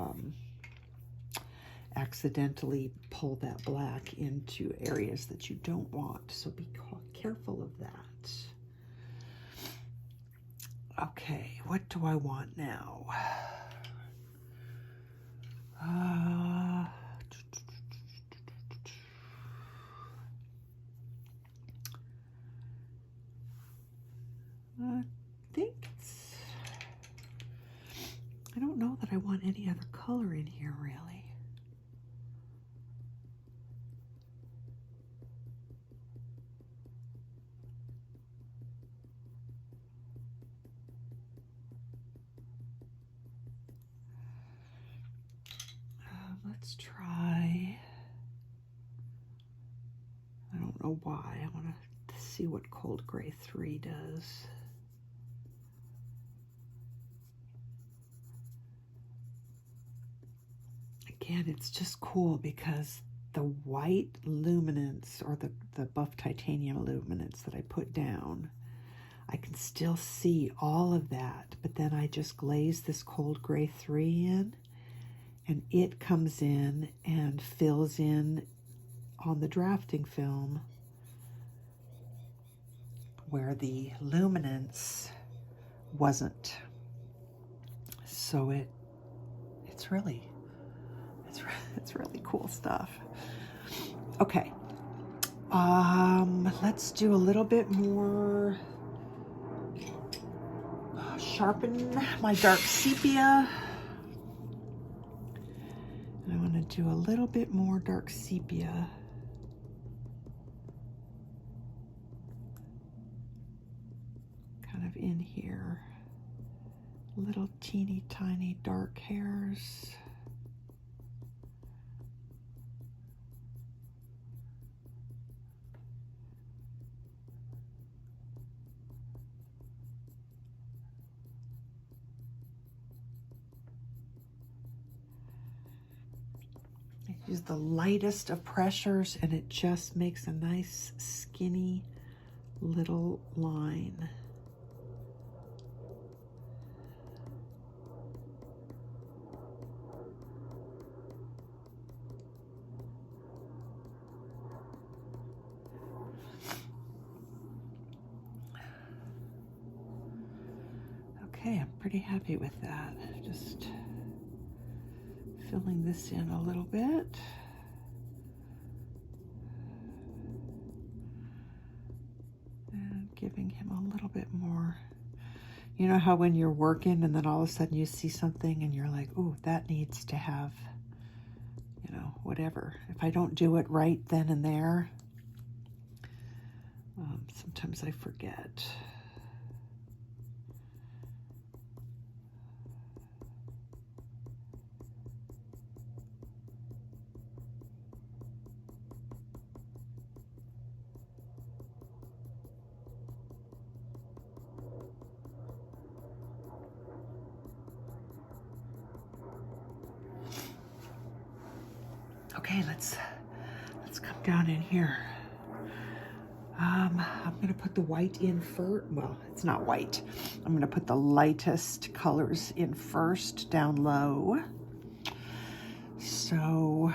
accidentally pull that black into areas that you don't want. So be careful of that. Okay, what do I want now? I think I don't know that I want any other color in here, really. Let's try, I don't know why, I want to see what Cold Gray 3 does. Again, it's just cool because the white luminance, or the buff titanium luminance that I put down, I can still see all of that, but then I just glaze this Cold Gray 3 in, and it comes in and fills in on the drafting film where the luminance wasn't. So it's really cool stuff. Okay, let's do a little bit more, sharpen my dark sepia. And I want to do a little bit more dark sepia. Kind of in here. Little teeny tiny dark hairs. Use the lightest of pressures and it just makes a nice skinny little line. Okay, I'm pretty happy with that. Just filling this in a little bit. And giving him a little bit more. You know how when you're working and then all of a sudden you see something and you're like, oh, that needs to have, you know, whatever. If I don't do it right then and there, sometimes I forget. Okay, let's come down in here. I'm gonna put the white in first. Well, it's not white. I'm gonna put the lightest colors in first, down low. So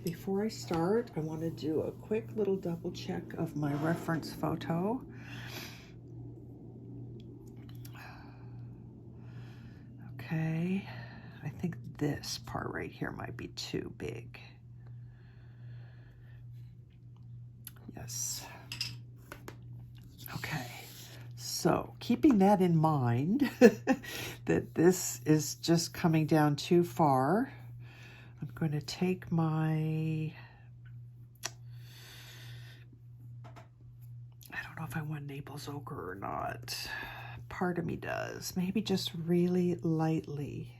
before I start, I want to do a quick little double check of my reference photo. Okay, I think this part right here might be too big. this. Okay, so keeping that in mind, that this is just coming down too far, I'm going to take my, I don't know if I want Naples Ochre or not. Part of me does. Maybe just really lightly.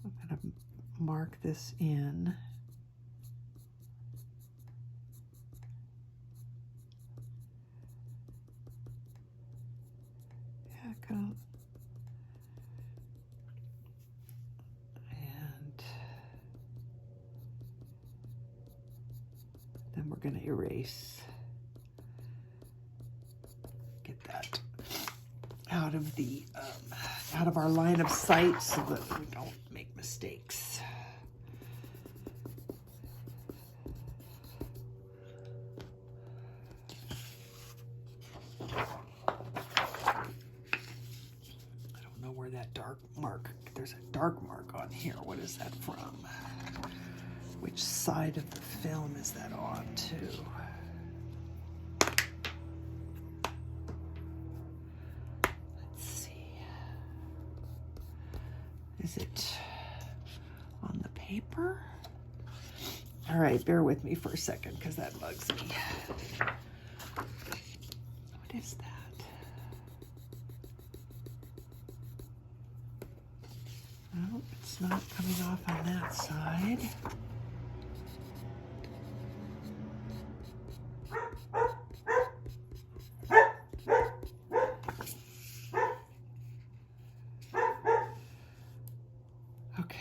I'm going to mark this in. Yeah, kind of. And then we're going to erase. Get that out of the out of our line of sight so that we don't make mistakes. That dark mark, there's a dark mark on here. What is that from? Which side of the film is that on to? Let's see. Is it on the paper? All right, bear with me for a second because that bugs me. What is that? No, it's not coming off on that side. Okay.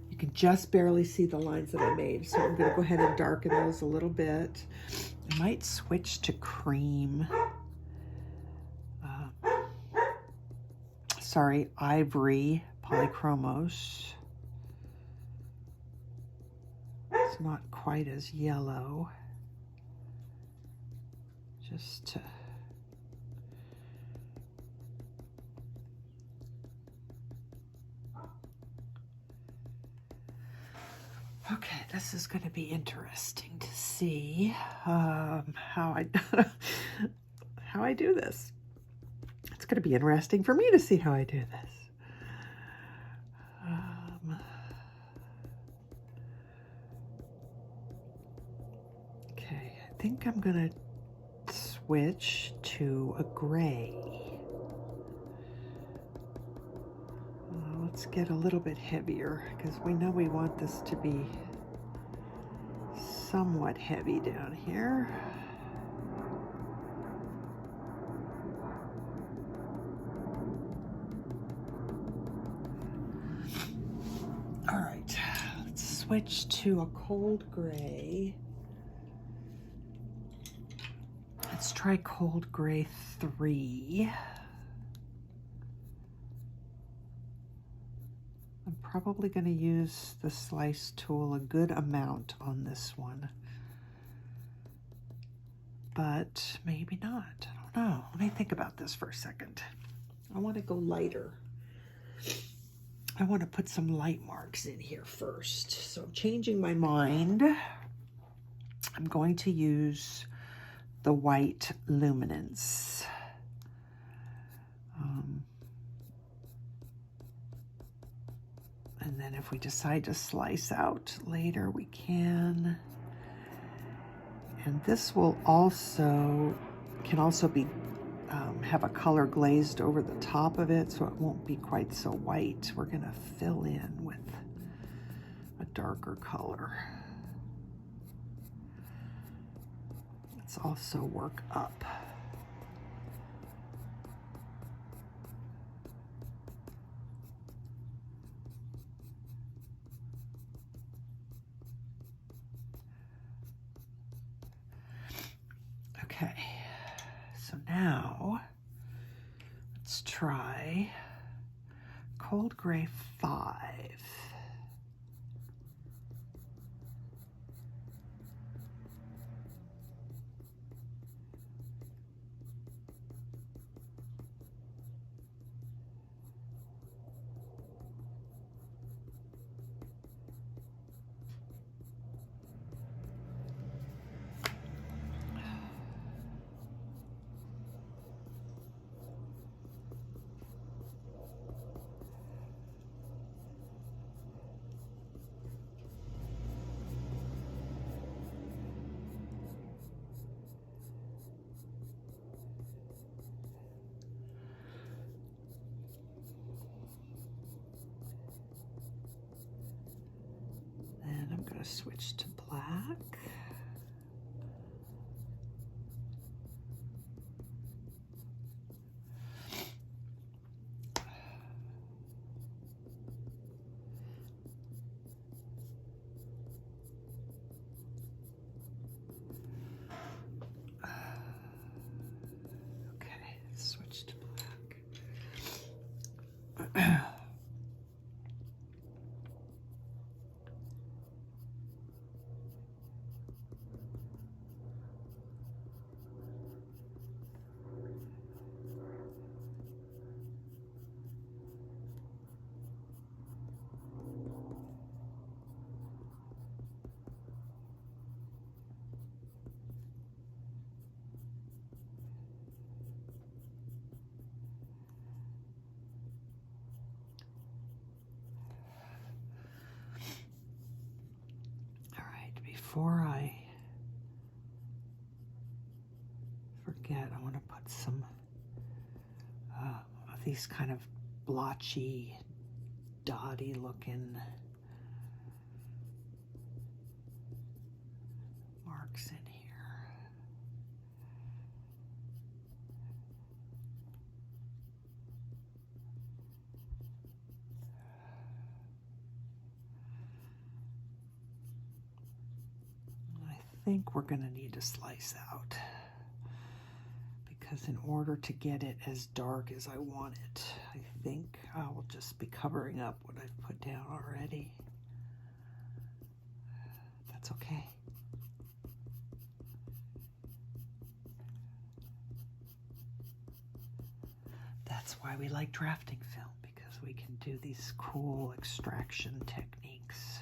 You can just barely see the lines that I made, so I'm going to go ahead and darken those a little bit. I might switch to cream. Sorry, Ivory Polychromos. It's not quite as yellow. Just to okay, this is going to be interesting to see how I do this. It's going to be interesting for me to see how I do this. Okay, I think I'm going to switch to a gray. Let's get a little bit heavier because we know we want this to be somewhat heavy down here. All right, let's switch to a cold gray. Let's try cold gray 3. I'm probably going to use the slice tool a good amount on this one, but maybe not. I don't know. Let me think about this for a second. I want to go lighter. I want to put some light marks in here first. So I'm changing my mind. I'm going to use the white Luminance. And then if we decide to slice out later, we can. And this will also, can also be, have a color glazed over the top of it, so it won't be quite so white. We're gonna fill in with a darker color. Let's also work up. Okay, so now let's try cold gray 5. going to switch to black. Okay, switch to black. Before I forget, I want to put some of these kind of blotchy, dotty looking marks in here. I think we're going to need to slice out, because in order to get it as dark as I want it, I think I will just be covering up what I've put down already. That's okay. That's why we like drafting film, because we can do these cool extraction techniques.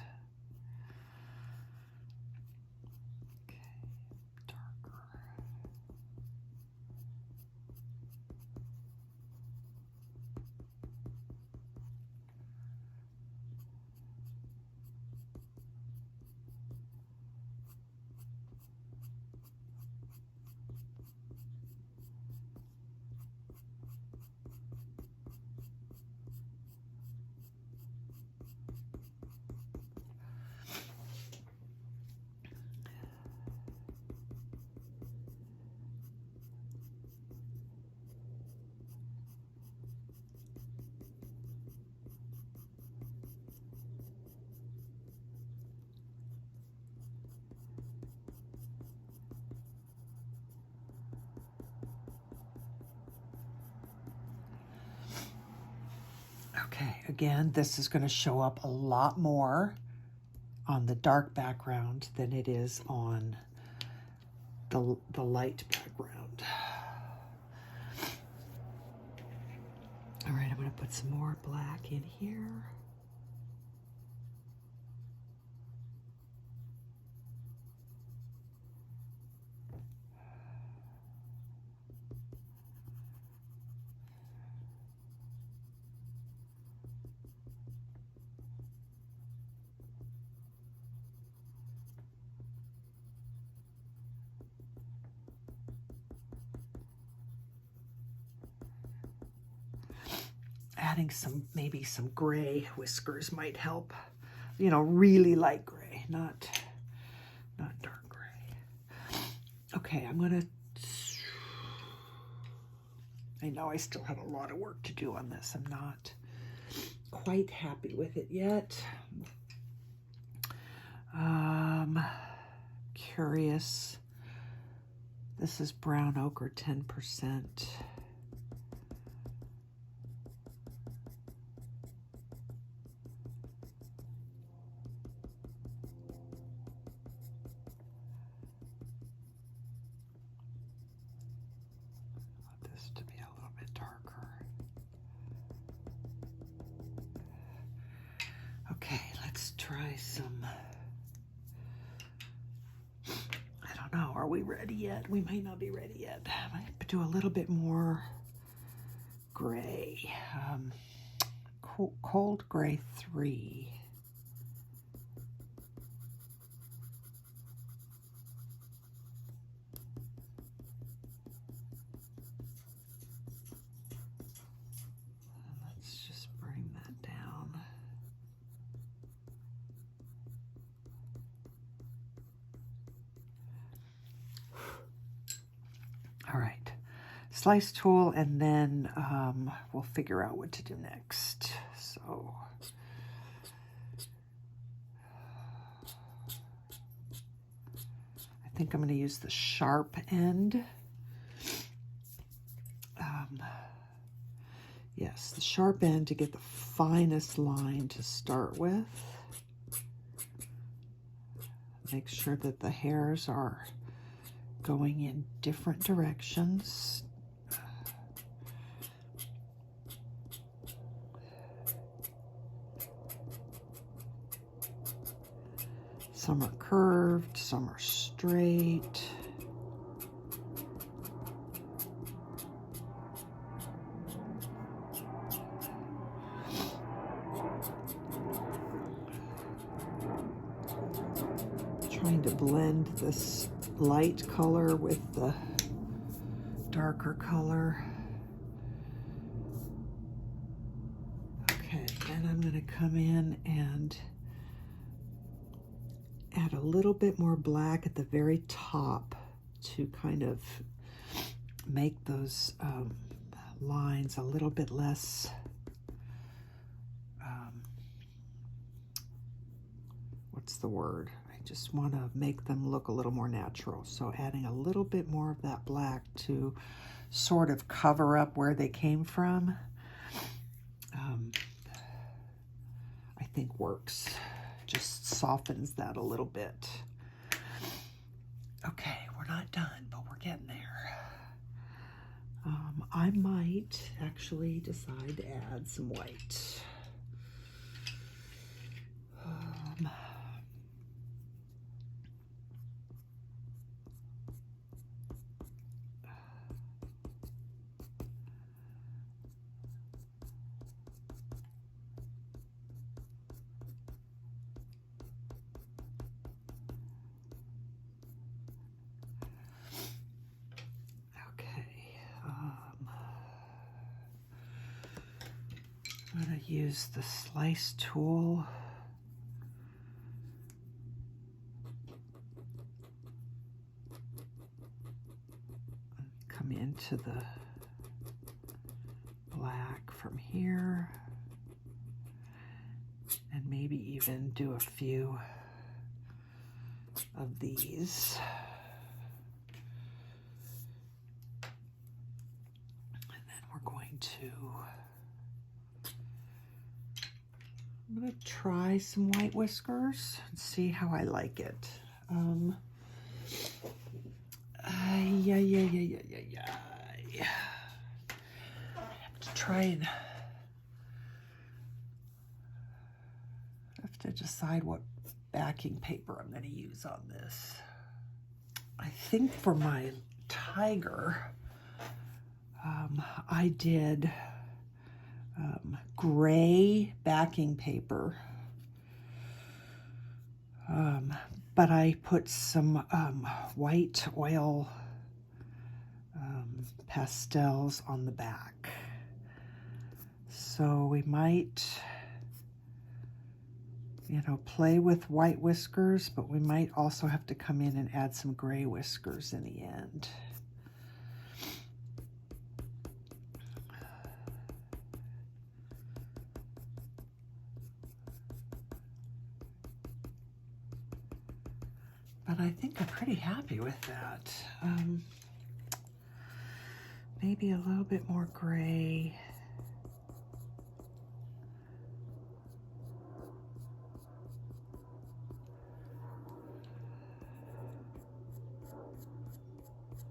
Okay, again, this is going to show up a lot more on the dark background than it is on the light background. All right, I'm going to put some more black in here. Adding maybe some gray whiskers might help. You know, really light gray, not dark gray. Okay, I know I still have a lot of work to do on this. I'm not quite happy with it yet. Curious. This is brown ochre, 10%. Are we ready yet? We might not be ready yet. I might do a little bit more gray. Cold gray 3. Let's just bring that down. All right, slice tool, and then we'll figure out what to do next. So I think I'm going to use the sharp end. Yes, the sharp end to get the finest line to start with. Make sure that the hairs are going in different directions. Some are curved, some are straight. Trying to blend this light color with the darker color. Okay, and I'm going to come in and add a little bit more black at the very top to kind of make those lines a little bit less what's the word? I just want to make them look a little more natural. So adding a little bit more of that black to sort of cover up where they came from, I think works. Just softens that a little bit. Okay, we're not done, but we're getting there. I might actually decide to add some white. I'm going to use the slice tool. Come into the black from here. And maybe even do a few of these. And then we're going to I'm going to try some white whiskers and see how I like it. Yeah. I have to try and have to decide what backing paper I'm going to use on this. I think for my tiger, I did gray backing paper, but I put some white oil pastels on the back. So we might, you know, play with white whiskers, but we might also have to come in and add some gray whiskers in the end. But I think I'm pretty happy with that. Maybe a little bit more gray.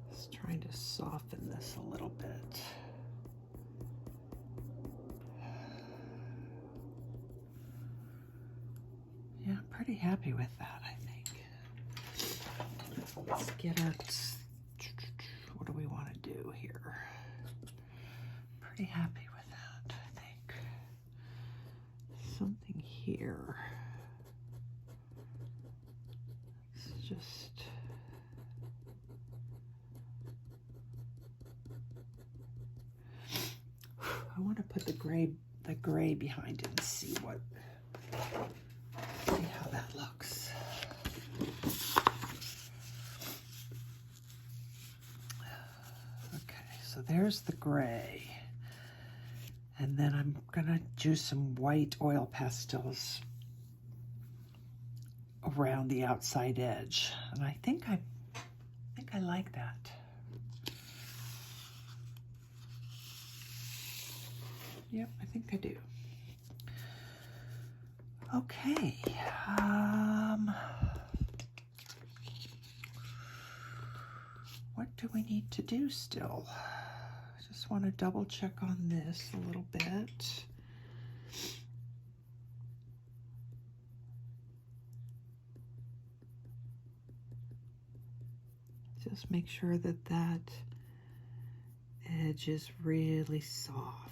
Just trying to soften this a little bit. Yeah, I'm pretty happy with that, I think. Let's get our, what do we want to do here? Pretty happy with that, I think. Something here. It's just, I want to put the gray behind it and see how that looks. So there's the gray. And then I'm gonna do some white oil pastels around the outside edge. And I think I like that. Yep, I think I do. Okay. What do we need to do still? Just want to double check on this a little bit. Just make sure that that edge is really soft.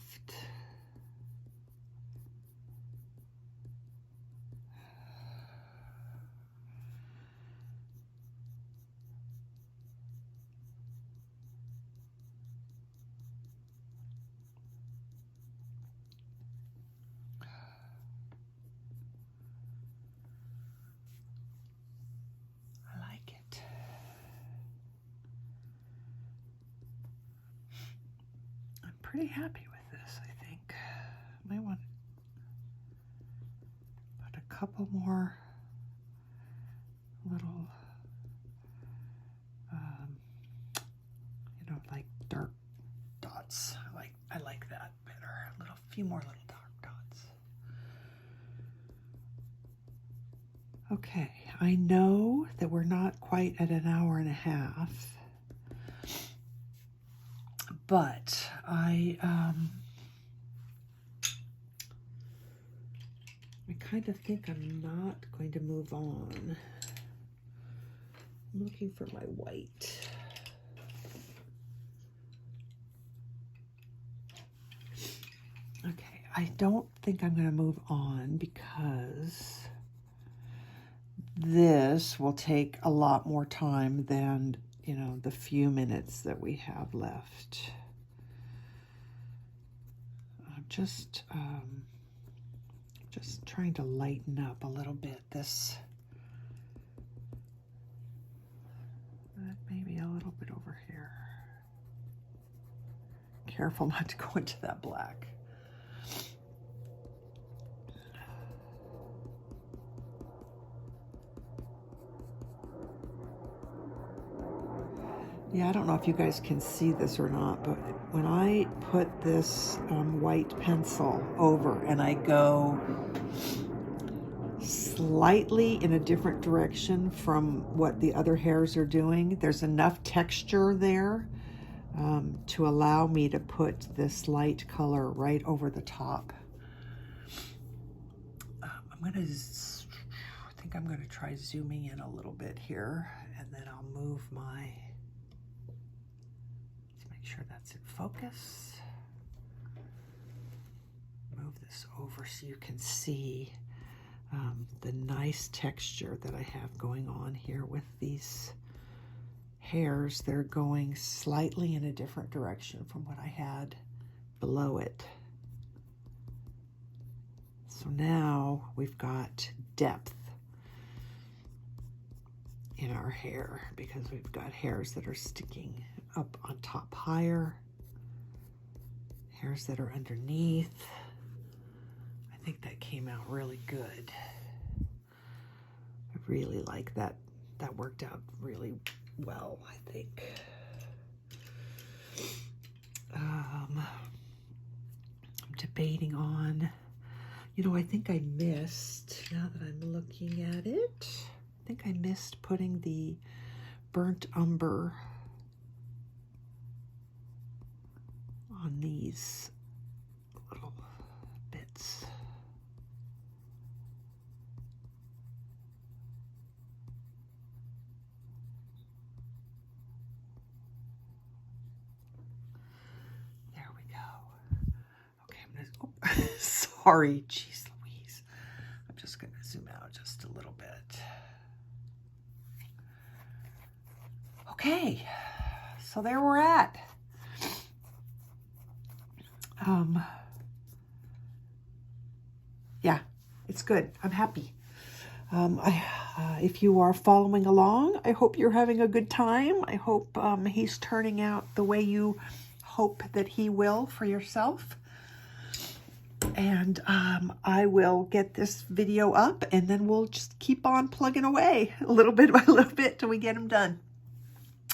Pretty happy with this, I think. I might want to put a couple more little, you know, like dark dots. I like that better. A few more little dark dots. Okay, I know that we're not quite at an hour and a half. But I kind of think I'm not going to move on. I'm looking for my white. Okay, I don't think I'm going to move on because this will take a lot more time than, you know, the few minutes that we have left. Just trying to lighten up a little bit this, maybe a little bit over here. Careful not to go into that black. Yeah, I don't know if you guys can see this or not, but when I put this white pencil over and I go slightly in a different direction from what the other hairs are doing, there's enough texture there to allow me to put this light color right over the top. I think I'm gonna try zooming in a little bit here, and then I'll move my, sure that's in focus. Move this over so you can see the nice texture that I have going on here with these hairs. They're going slightly in a different direction from what I had below it. So now we've got depth in our hair because we've got hairs that are sticking up on top higher, hairs that are underneath. I think that came out really good. I really like that. That worked out really well, I think. I'm debating on, you know, I think I missed, now that I'm looking at it, I think I missed putting the burnt umber on these little bits. There we go. Okay, I'm gonna, sorry, jeez Louise. I'm just gonna zoom out just a little bit. Okay, so there we're at. Yeah, it's good. I'm happy. If you are following along, I hope you're having a good time. I hope he's turning out the way you hope that he will for yourself. And I will get this video up, and then we'll just keep on plugging away a little bit by little bit till we get them done.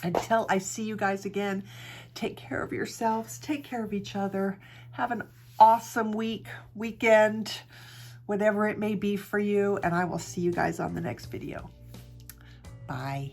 Until I see you guys again, take care of yourselves, take care of each other, have an awesome weekend, whatever it may be for you, and I will see you guys on the next video. Bye.